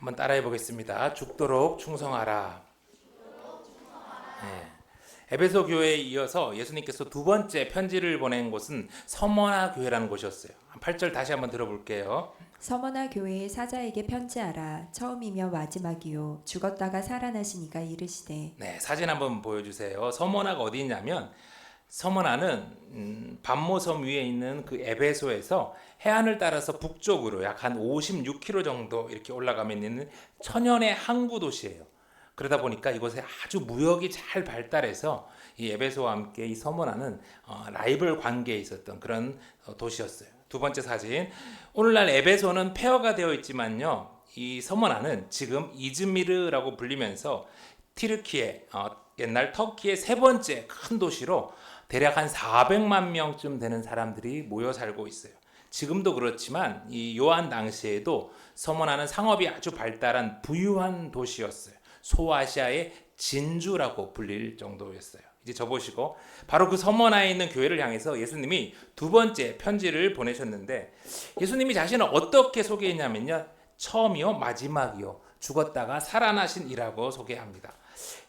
한번 따라해 보겠습니다. 죽도록 충성하라. 네. 에베소 교회에 이어서 예수님께서 두 번째 편지를 보낸 곳은 서머나 교회라는 곳이었어요. 8절 다시 한번 들어볼게요. 서머나 교회의 사자에게 편지하라. 처음이며 마지막이요 죽었다가 살아나시니가 이르시되. 네, 사진 한번 보여주세요. 서머나가 어디 있냐면 서머나는 반모섬 위에 있는 그 에베소에서 해안을 따라서 북쪽으로 약 한 56km 정도 이렇게 올라가면 있는 천연의 항구 도시예요. 그러다 보니까 이곳에 아주 무역이 잘 발달해서 이 에베소와 함께 이 서머나는 라이벌 관계에 있었던 그런 도시였어요. 두 번째 사진. 오늘날 에베소는 폐허가 되어 있지만요. 이 서머나는 지금 이즈미르라고 불리면서 튀르키예, 옛날 터키의 세 번째 큰 도시로 대략 한 400만 명쯤 되는 사람들이 모여 살고 있어요. 지금도 그렇지만 이 요한 당시에도 서머나는 상업이 아주 발달한 부유한 도시였어요. 소아시아의 진주라고 불릴 정도였어요. 이제 저 보시고 바로 그 서머나에 있는 교회를 향해서 예수님이 두 번째 편지를 보내셨는데 예수님이 자신을 어떻게 소개했냐면요. 처음이요 마지막이요 죽었다가 살아나신 이라고 소개합니다.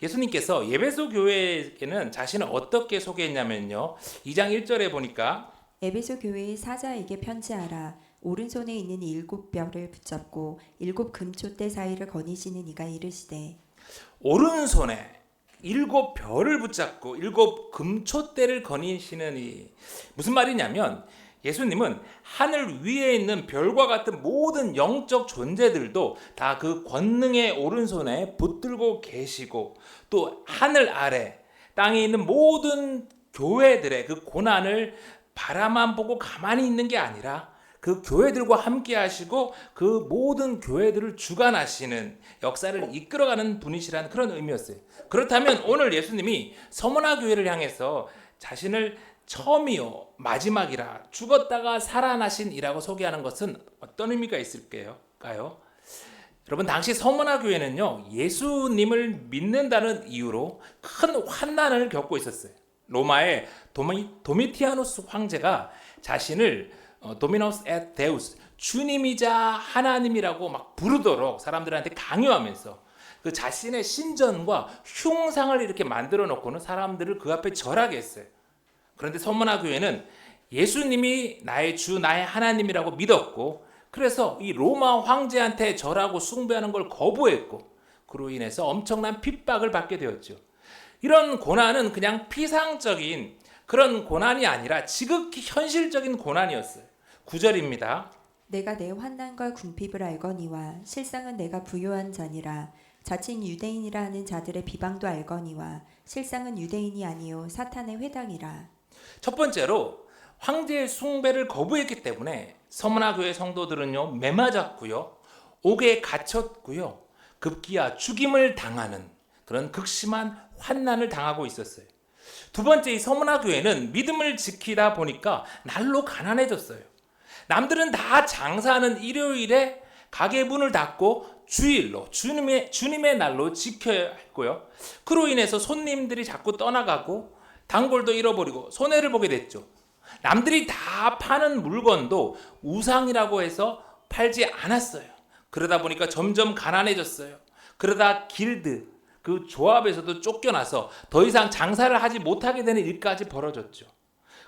예수님께서 에베소 교회에게는 자신을 어떻게 소개했냐면요. 2장 1절에 보니까 에베소 교회의 사자에게 편지하라. 오른손에 있는 7뼈를 붙잡고 7금초대 사이를 거니시는 이가 이르시되. 오른손에 7별을 붙잡고 7금초대를 거니시는 이 무슨 말이냐면 예수님은 하늘 위에 있는 별과 같은 모든 영적 존재들도 다 그 권능의 오른손에 붙들고 계시고 또 하늘 아래 땅에 있는 모든 교회들의 그 고난을 바라만 보고 가만히 있는 게 아니라 그 교회들과 함께 하시고 그 모든 교회들을 주관하시는 역사를 이끌어가는 분이시라는 그런 의미였어요. 그렇다면 오늘 예수님이 서머나 교회를 향해서 자신을 처음이요 마지막이라 죽었다가 살아나신 이라고 소개하는 것은 어떤 의미가 있을까요? 여러분 당시 서머나 교회는요 예수님을 믿는다는 이유로 큰 환난을 겪고 있었어요. 로마의 도미티아누스 황제가 자신을 도미노스 et 데우스 주님이자 하나님이라고 막 부르도록 사람들한테 강요하면서 그 자신의 신전과 흉상을 이렇게 만들어 놓고는 사람들을 그 앞에 절하게 했어요. 그런데 서머나 교회는 예수님이 나의 주 나의 하나님이라고 믿었고 그래서 이 로마 황제한테 절하고 숭배하는 걸 거부했고 그로 인해서 엄청난 핍박을 받게 되었죠. 이런 고난은 그냥 피상적인 그런 고난이 아니라 지극히 현실적인 고난이었어요. 9절입니다. 내가 내 환난과 궁핍을 알거니와 실상은 내가 부요한 자니라. 자칭 유대인이라 하는 자들의 비방도 알거니와 실상은 유대인이 아니요 사탄의 회당이라. 첫 번째로 황제의 숭배를 거부했기 때문에 서머나 교회 성도들은요 매맞았고요 옥에 갇혔고요 급기야 죽임을 당하는 그런 극심한 환난을 당하고 있었어요. 두 번째 이 서머나 교회는 믿음을 지키다 보니까 날로 가난해졌어요. 남들은 다 장사하는 일요일에 가게 문을 닫고 주일로 주님의 날로 지켜야 했고요. 그로 인해서 손님들이 자꾸 떠나가고 단골도 잃어버리고 손해를 보게 됐죠. 남들이 다 파는 물건도 우상이라고 해서 팔지 않았어요. 그러다 보니까 점점 가난해졌어요. 그러다 길드 그 조합에서도 쫓겨나서 더 이상 장사를 하지 못하게 되는 일까지 벌어졌죠.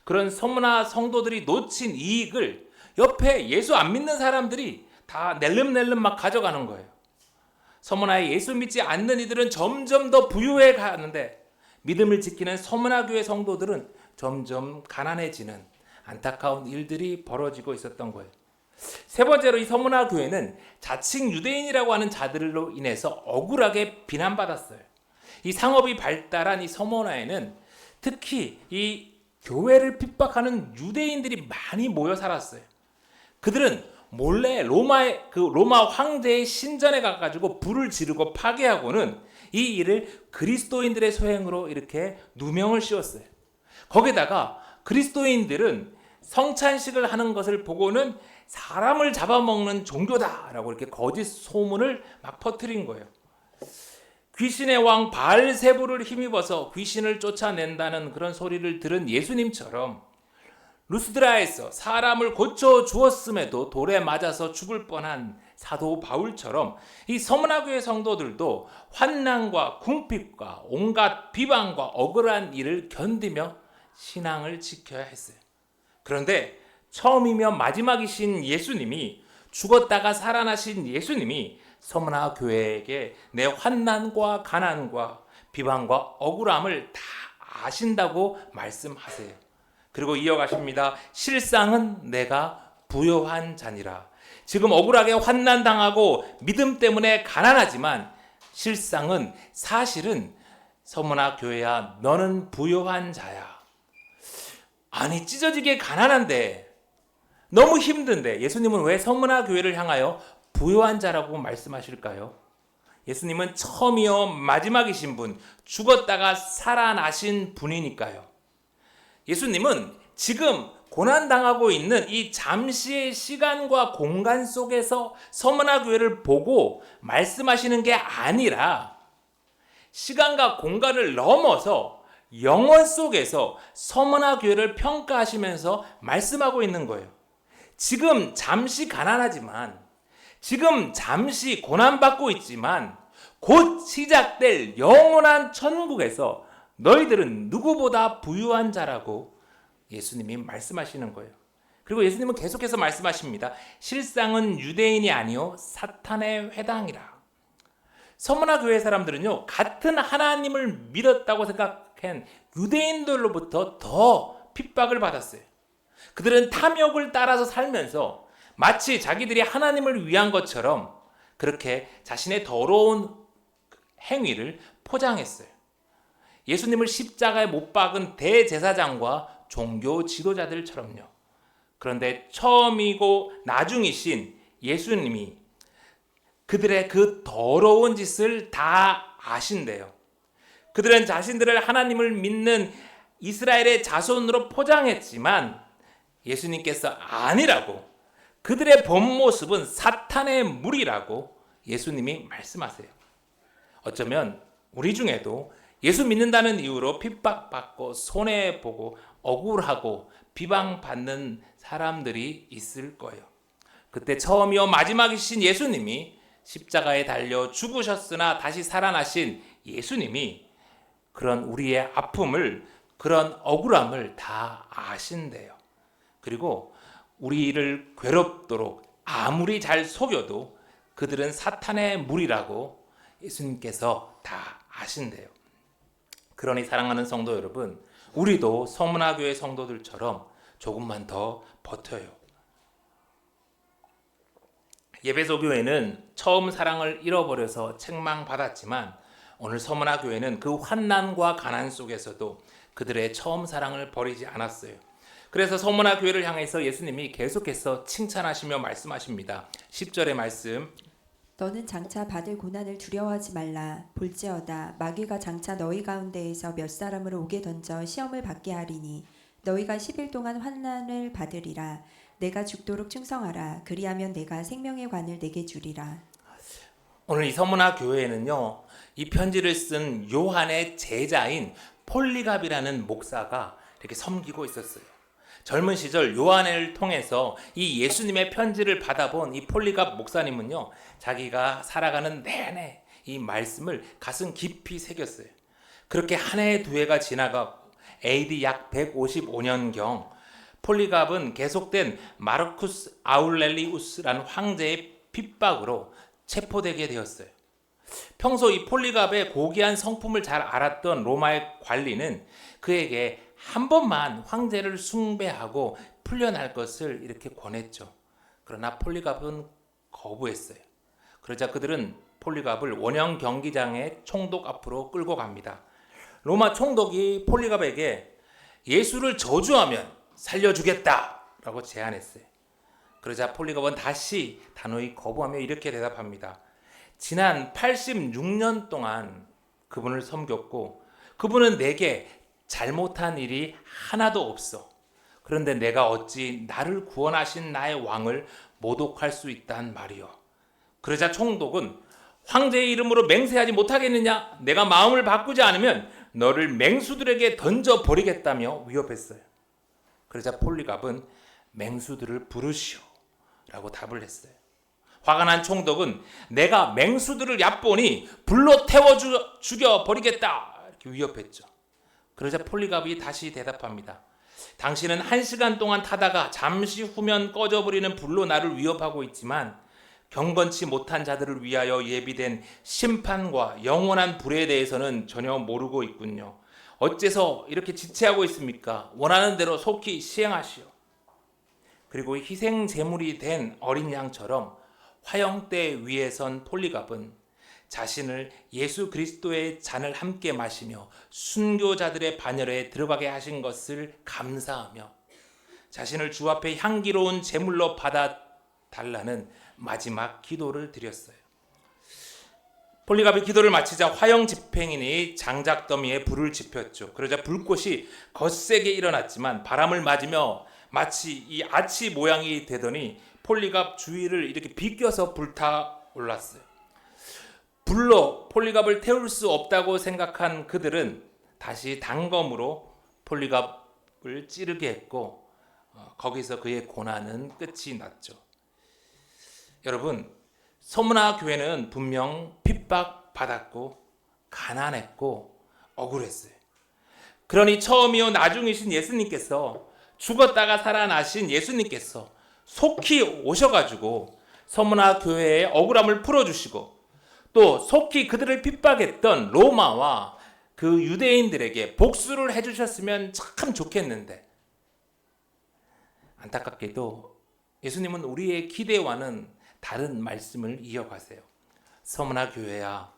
그런 서머나 성도들이 놓친 이익을 옆에 예수 안 믿는 사람들이 다 낼름낼름 막 가져가는 거예요. 서머나에 예수 믿지 않는 이들은 점점 더 부유해 가는데 믿음을 지키는 서머나 교회 성도들은 점점 가난해지는 안타까운 일들이 벌어지고 있었던 거예요. 세 번째로 이 서머나 교회는 자칭 유대인이라고 하는 자들로 인해서 억울하게 비난받았어요. 이 상업이 발달한 이 서머나에는 특히 이 교회를 핍박하는 유대인들이 많이 모여 살았어요. 그들은 몰래 로마 황제의 신전에 가가지고 불을 지르고 파괴하고는 이 일을 그리스도인들의 소행으로 이렇게 누명을 씌웠어요. 거기다가 그리스도인들은 성찬식을 하는 것을 보고는 사람을 잡아먹는 종교다라고 이렇게 거짓 소문을 막 퍼뜨린 거예요. 귀신의 왕 바알세불을 힘입어서 귀신을 쫓아낸다는 그런 소리를 들은 예수님처럼 루스드라에서 사람을 고쳐 주었음에도 돌에 맞아서 죽을 뻔한 사도 바울처럼 이 서문화 교회 성도들도 환난과 궁핍과 온갖 비방과 억울한 일을 견디며 신앙을 지켜야 했어요. 그런데 처음이며 마지막이신 예수님이, 죽었다가 살아나신 예수님이 서문화 교회에게 내 환난과 가난과 비방과 억울함을 다 아신다고 말씀하세요. 그리고 이어가십니다. 실상은 내가 부요한 자니라. 지금 억울하게 환난당하고 믿음 때문에 가난하지만 사실은 서문화 교회야, 너는 부요한 자야. 아니, 찢어지게 가난한데, 너무 힘든데 예수님은 왜 서문화 교회를 향하여 부요한 자라고 말씀하실까요? 예수님은 처음이요 마지막이신 분, 죽었다가 살아나신 분이니까요. 예수님은 지금 고난당하고 있는 이 잠시의 시간과 공간 속에서 서문화 교회를 보고 말씀하시는 게 아니라 시간과 공간을 넘어서 영원 속에서 서문화 교회를 평가하시면서 말씀하고 있는 거예요. 지금 잠시 가난하지만, 지금 잠시 고난받고 있지만 곧 시작될 영원한 천국에서 너희들은 누구보다 부유한 자라고 예수님이 말씀하시는 거예요. 그리고 예수님은 계속해서 말씀하십니다. 실상은 유대인이 아니요 사탄의 회당이라. 서문화 교회 사람들은요, 같은 하나님을 믿었다고 생각한 유대인들로부터 더 핍박을 받았어요. 그들은 탐욕을 따라서 살면서 마치 자기들이 하나님을 위한 것처럼 그렇게 자신의 더러운 행위를 포장했어요. 예수님을 십자가에 못 박은 대제사장과 종교 지도자들처럼요. 그런데 처음이고 나중이신 예수님이 그들의 그 더러운 짓을 다 아신대요. 그들은 자신들을 하나님을 믿는 이스라엘의 자손으로 포장했지만 예수님께서 아니라고, 그들의 본 모습은 사탄의 무리라고 예수님이 말씀하세요. 어쩌면 우리 중에도 예수 믿는다는 이유로 핍박받고 손해보고 억울하고 비방받는 사람들이 있을 거예요. 그때 처음이요 마지막이신 예수님이 십자가에 달려 죽으셨으나 다시 살아나신 예수님이 그런 우리의 아픔을, 그런 억울함을 다 아신대요. 그리고 우리를 괴롭도록 아무리 잘 속여도 그들은 사탄의 무리라고 예수님께서 다 아신대요. 그러니 사랑하는 성도 여러분, 우리도 서문화 교회 성도들처럼 조금만 더 버텨요. 예배소 교회는 처음 사랑을 잃어버려서 책망받았지만 오늘 서문화 교회는 그 환난과 가난 속에서도 그들의 처음 사랑을 버리지 않았어요. 그래서 서문화 교회를 향해서 예수님이 계속해서 칭찬하시며 말씀하십니다. 10절의 말씀. 너는 장차 받을 고난을 두려워하지 말라. 볼지어다 마귀가 장차 너희 가운데에서 몇 사람을 옥에 던져 시험을 받게 하리니 너희가 10일 동안 환난을 받으리라. 내가 죽도록 충성하라. 그리하면 내가 생명의 관을 내게 주리라. 오늘 이 서문화 교회에는요, 이 편지를 쓴 요한의 제자인 폴리갑이라는 목사가 이렇게 섬기고 있었어요. 젊은 시절 요한을 통해서 이 예수님의 편지를 받아본 이 폴리갑 목사님은요, 자기가 살아가는 내내 이 말씀을 가슴 깊이 새겼어요. 그렇게 한 해 두 해가 지나가고 AD 약 155년경 폴리갑은 계속된 마르쿠스 아울렐리우스라는 황제의 핍박으로 체포되게 되었어요. 평소 이 폴리갑의 고귀한 성품을 잘 알았던 로마의 관리는 그에게 한 번만 황제를 숭배하고 풀려날 것을 이렇게 권했죠. 그러나 폴리갑은 거부했어요. 그러자 그들은 폴리갑을 원형 경기장의 총독 앞으로 끌고 갑니다. 로마 총독이 폴리갑에게 예수를 저주하면 살려주겠다라고 제안했어요. 그러자 폴리갑은 다시 단호히 거부하며 이렇게 대답합니다. 지난 86년 동안 그분을 섬겼고 그분은 내게 잘못한 일이 하나도 없어. 그런데 내가 어찌 나를 구원하신 나의 왕을 모독할 수 있단 말이오. 그러자 총독은 황제의 이름으로 맹세하지 못하겠느냐? 내가 마음을 바꾸지 않으면 너를 맹수들에게 던져버리겠다며 위협했어요. 그러자 폴리갑은 맹수들을 부르시오 라고 답을 했어요. 화가 난 총독은 내가 맹수들을 얕보니 불로 태워 죽여버리겠다 이렇게 위협했죠. 그러자 폴리갑이 다시 대답합니다. 당신은 1시간 동안 타다가 잠시 후면 꺼져버리는 불로 나를 위협하고 있지만 경건치 못한 자들을 위하여 예비된 심판과 영원한 불에 대해서는 전혀 모르고 있군요. 어째서 이렇게 지체하고 있습니까? 원하는 대로 속히 시행하시오. 그리고 희생 제물이 된 어린 양처럼 화형대 위에 선 폴리갑은 자신을 예수 그리스도의 잔을 함께 마시며 순교자들의 반열에 들어가게 하신 것을 감사하며 자신을 주 앞에 향기로운 제물로 받아 달라는 마지막 기도를 드렸어요. 폴리갑이 기도를 마치자 화형 집행인이 장작더미에 불을 지폈죠. 그러자 불꽃이 거세게 일어났지만 바람을 맞으며 마치 이 아치 모양이 되더니 폴리갑 주위를 이렇게 비껴서 불타올랐어요. 불로 폴리갑을 태울 수 없다고 생각한 그들은 다시 단검으로 폴리갑을 찌르게 했고 거기서 그의 고난은 끝이 났죠. 여러분, 서문화 교회는 분명 핍박받았고 가난했고 억울했어요. 그러니 처음이요 나중이신 예수님께서 죽었다가 살아나신 예수님께서 속히 오셔가지고 서문화 교회의 억울함을 풀어주시고 또 속히 그들을 핍박했던 로마와 그 유대인들에게 복수를 해주셨으면 참 좋겠는데 안타깝게도 예수님은 우리의 기대와는 다른 말씀을 이어가세요. 서문화 교회야,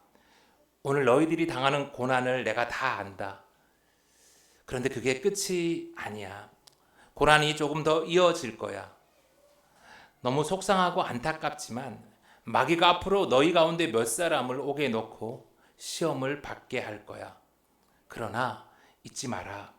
오늘 너희들이 당하는 고난을 내가 다 안다. 그런데 그게 끝이 아니야. 고난이 조금 더 이어질 거야. 너무 속상하고 안타깝지만 마귀가 앞으로 너희 가운데 몇 사람을 오게 놓고 시험을 받게 할 거야. 그러나 잊지 마라.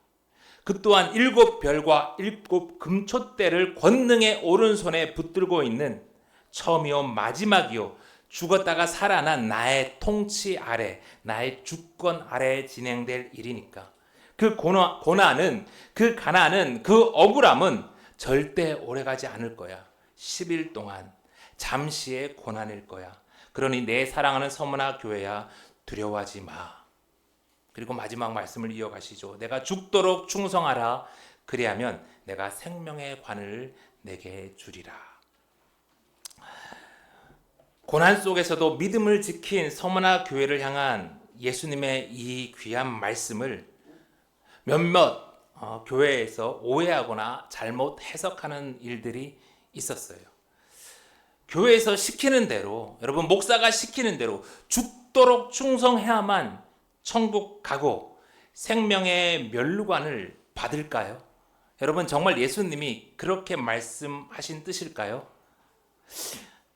그 또한 7별과 7 금촛대를 권능의 오른손에 붙들고 있는 처음이요 마지막이요 죽었다가 살아난 나의 통치 아래, 나의 주권 아래에 진행될 일이니까 그 고난은, 그 가난은, 그 억울함은 절대 오래가지 않을 거야. 10일 동안 잠시의 고난일 거야. 그러니 내 사랑하는 서문화 교회야, 두려워하지 마. 그리고 마지막 말씀을 이어가시죠. 내가 죽도록 충성하라. 그리하면 내가 생명의 관을 내게 주리라. 고난 속에서도 믿음을 지킨 서문화 교회를 향한 예수님의 이 귀한 말씀을 몇몇 교회에서 오해하거나 잘못 해석하는 일들이 있었어요. 교회에서 시키는 대로, 여러분 목사가 시키는 대로 죽도록 충성해야만 천국 가고 생명의 면류관을 받을까요? 여러분 정말 예수님이 그렇게 말씀하신 뜻일까요?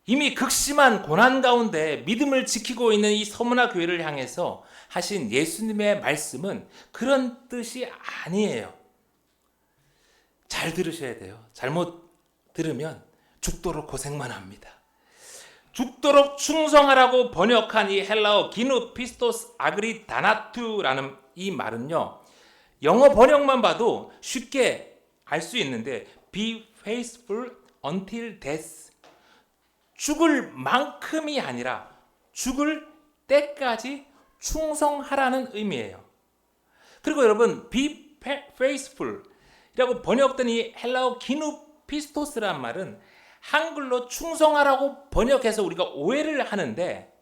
이미 극심한 고난 가운데 믿음을 지키고 있는 이 서문화 교회를 향해서 하신 예수님의 말씀은 그런 뜻이 아니에요. 잘 들으셔야 돼요. 잘못 들으면 죽도록 고생만 합니다. 죽도록 충성하라고 번역한 이 헬라어 기누 피스토스 아그리 다나투라는 이 말은요, 영어 번역만 봐도 쉽게 알 수 있는데 be faithful until death, 죽을 만큼이 아니라 죽을 때까지 충성하라는 의미예요. 그리고 여러분 be faithful 이라고 번역된 이 헬라어 기누 피스토스란 말은 한글로 충성하라고 번역해서 우리가 오해를 하는데,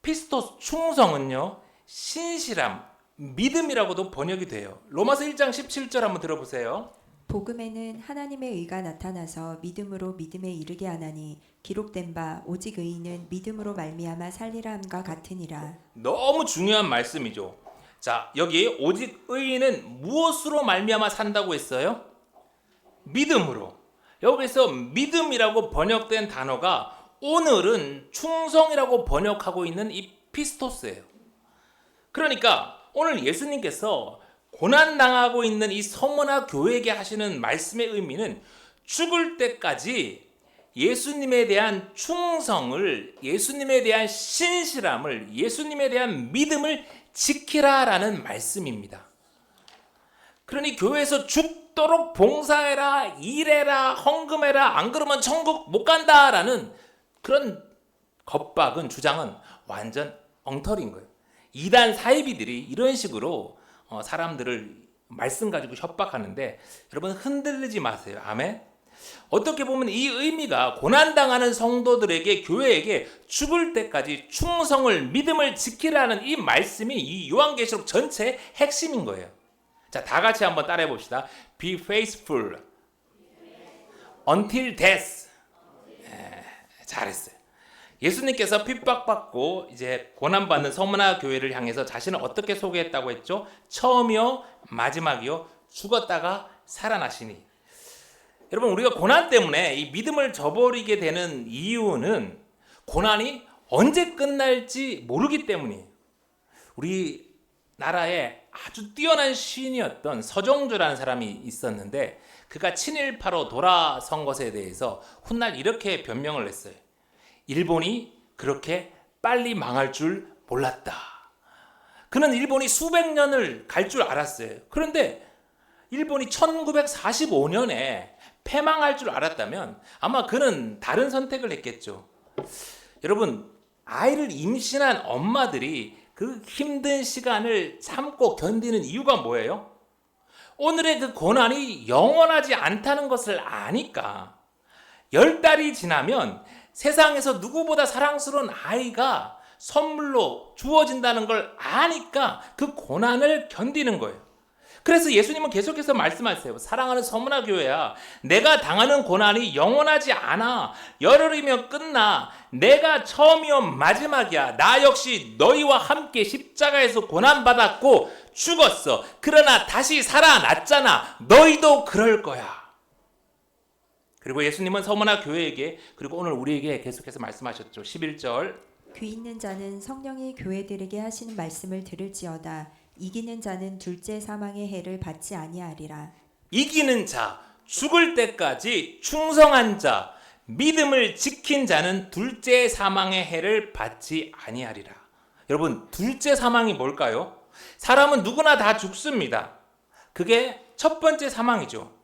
피스토스 충성은요 신실함, 믿음이라고도 번역이 돼요. 로마서 1장 17절 한번 들어보세요. 복음에는 하나님의 의가 나타나서 믿음으로 믿음에 이르게 하나니 기록된 바 오직 의인은 믿음으로 말미암아 살리라 함과 같으니라. 너무 중요한 말씀이죠. 자, 여기 오직 의인은 무엇으로 말미암아 산다고 했어요? 믿음으로. 여기서 믿음이라고 번역된 단어가 오늘은 충성이라고 번역하고 있는 이 피스토스예요. 그러니까 오늘 예수님께서 고난당하고 있는 이 서문화 교회에게 하시는 말씀의 의미는 죽을 때까지 예수님에 대한 충성을, 예수님에 대한 신실함을, 예수님에 대한 믿음을 지키라라는 말씀입니다. 그러니 교회에서 죽도록 봉사해라, 일해라, 헌금해라, 안 그러면 천국 못 간다라는 그런 겁박은 주장은 완전 엉터리인 거예요. 이단 사이비들이 이런 식으로 사람들을 말씀 가지고 협박하는데 여러분 흔들리지 마세요. 아멘. 어떻게 보면 이 의미가 고난당하는 성도들에게 교회에게 죽을 때까지 충성을 믿음을 지키라는 이 말씀이 이 요한계시록 전체의 핵심인 거예요. 자, 다 같이 한번 따라해 봅시다. Be faithful until death. 잘했어요. 예수님께서 핍박받고 이제 고난받는 서문화 교회를 향해서 자신을 어떻게 소개했다고 했죠? 처음이요, 마지막이요, 죽었다가 살아나시니. 여러분, 우리가 고난 때문에 이 믿음을 저버리게 되는 이유는 고난이 언제 끝날지 모르기 때문이에요. 우리 나라에 아주 뛰어난 시인이었던 서정주라는 사람이 있었는데 그가 친일파로 돌아선 것에 대해서 훗날 이렇게 변명을 했어요. 일본이 그렇게 빨리 망할 줄 몰랐다. 그는 일본이 수백 년을 갈 줄 알았어요. 그런데 일본이 1945년에 패망할 줄 알았다면 아마 그는 다른 선택을 했겠죠. 여러분, 아이를 임신한 엄마들이 그 힘든 시간을 참고 견디는 이유가 뭐예요? 오늘의 그 고난이 영원하지 않다는 것을 아니까. 10달이 지나면 세상에서 누구보다 사랑스러운 아이가 선물로 주어진다는 걸 아니까 그 고난을 견디는 거예요. 그래서 예수님은 계속해서 말씀하세요. 사랑하는 서문화 교회야, 내가 당하는 고난이 영원하지 않아. 열흘이면 끝나. 내가 처음이요 마지막이야. 나 역시 너희와 함께 십자가에서 고난받았고 죽었어. 그러나 다시 살아났잖아. 너희도 그럴 거야. 그리고 예수님은 서문화 교회에게 그리고 오늘 우리에게 계속해서 말씀하셨죠. 11절. 귀 있는 자는 성령이 교회들에게 하시는 말씀을 들을지어다. 이기는 자는 둘째 사망의 해를 받지 아니하리라. 이기는 자, 죽을 때까지 충성한 자, 믿음을 지킨 자는 둘째 사망의 해를 받지 아니하리라. 여러분, 둘째 사망이 뭘까요? 사람은 누구나 다 죽습니다. 그게 첫 번째 사망이죠.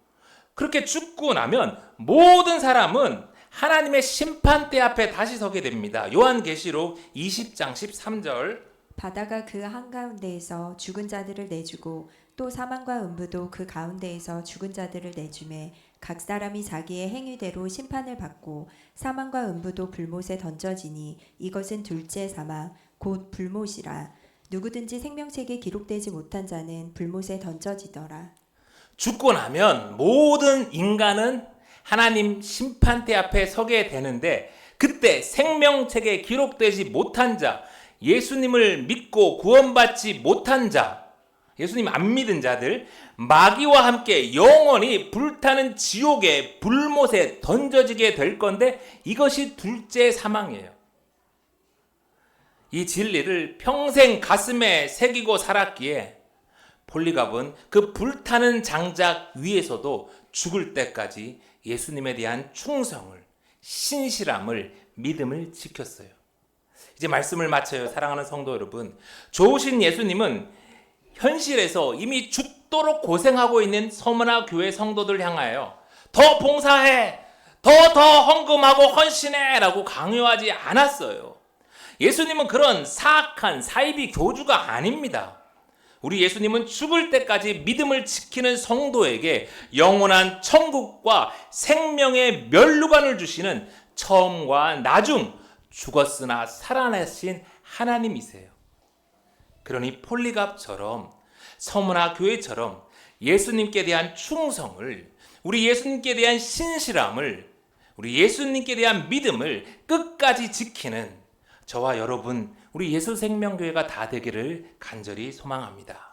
그렇게 죽고 나면 모든 사람은 하나님의 심판대 앞에 다시 서게 됩니다. 요한계시록 20장 13절. 바다가 그 한가운데에서 죽은 자들을 내주고 또 사망과 음부도 그 가운데에서 죽은 자들을 내주매 각 사람이 자기의 행위대로 심판을 받고 사망과 음부도 불못에 던져지니 이것은 둘째 사망 곧 불못이라. 누구든지 생명책에 기록되지 못한 자는 불못에 던져지더라. 죽고 나면 모든 인간은 하나님 심판대 앞에 서게 되는데 그때 생명책에 기록되지 못한 자, 예수님을 믿고 구원받지 못한 자, 예수님 안 믿은 자들, 마귀와 함께 영원히 불타는 지옥의 불못에 던져지게 될 건데 이것이 둘째 사망이에요. 이 진리를 평생 가슴에 새기고 살았기에 폴리갑은 그 불타는 장작 위에서도 죽을 때까지 예수님에 대한 충성을, 신실함을, 믿음을 지켰어요. 이제 말씀을 마쳐요. 사랑하는 성도 여러분, 좋으신 예수님은 현실에서 이미 죽도록 고생하고 있는 서문화 교회 성도들 향하여 더 봉사해, 더 헌금하고 헌신해 라고 강요하지 않았어요. 예수님은 그런 사악한 사이비 교주가 아닙니다. 우리 예수님은 죽을 때까지 믿음을 지키는 성도에게 영원한 천국과 생명의 멸류관을 주시는 처음과 나중, 죽었으나 살아나신 하나님이세요. 그러니 폴리갑처럼 서문화 교회처럼 예수님께 대한 충성을, 우리 예수님께 대한 신실함을, 우리 예수님께 대한 믿음을 끝까지 지키는 저와 여러분, 우리 예수생명교회가 다 되기를 간절히 소망합니다.